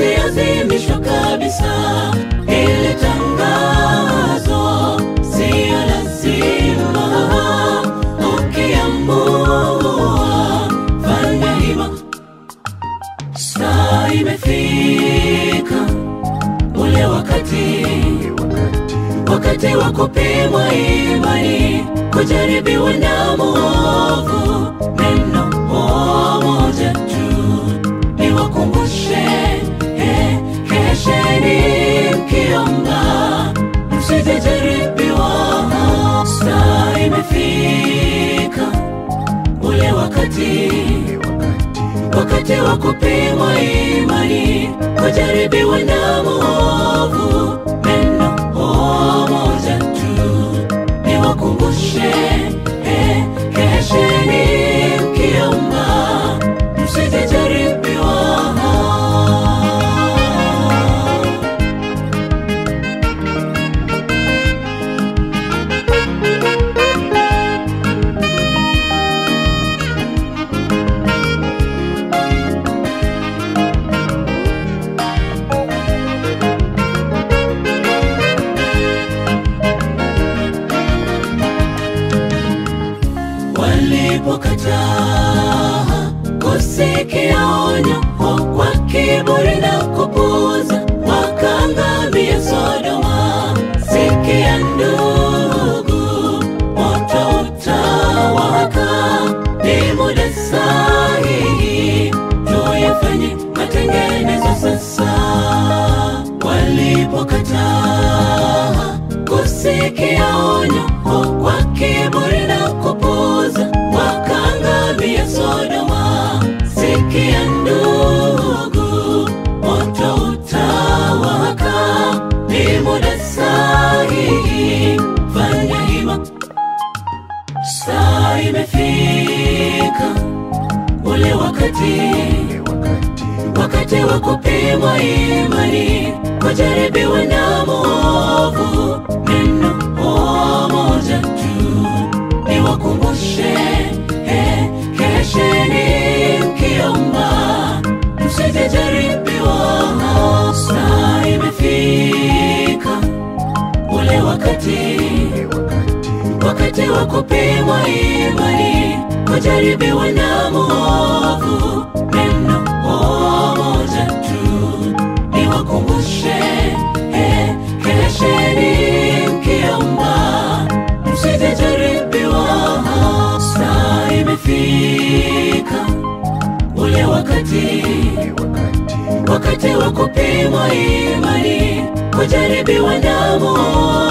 usiazimishwa kabisa. Ile tangazo sio lazima, ukiamua fanya hivyo. Saa imefika, ule wakati wa kupimwa imani, kujaribiwa na mwovu. Neno moja tu niwakumbushe, kesheni mkiomba, msijaribiwa. Saa imefika, ule wakati wa kupimwa imani, kujaribiwa na mwovu. Neno moja tu niwakumbushe, kesheni mkiomba, msijaribiwa. Walipokataa kusikia onyo kwa kiburi na kupuuza, wakaangamia Sodoma. Sikia ndugu, moto utawaka, ni muda sahihi tuyafanye matengenezo sasa. Walipokataa kusikia onyo kwa kiburi na kupuuza, wakaangamia Sodoma. Sikia ndugu, moto utawaka, ni muda sahihi fanya hima. Saa imefika, ule wakati wa kupimwa imani, kujaribiwa na mwovu. Neno moja tu niwakumbushe, kesheni mkiomba, msijaribiwa. Saa imefika, ule wakati wa kupimwa imani, kujaribiwa na mwovu. Neno moja tu niwakumbushe, kesheni mkiomba, msijaribiwa. Saa imefika, ule wakati wa kupimwa imani, kujaribiwa na mwovu.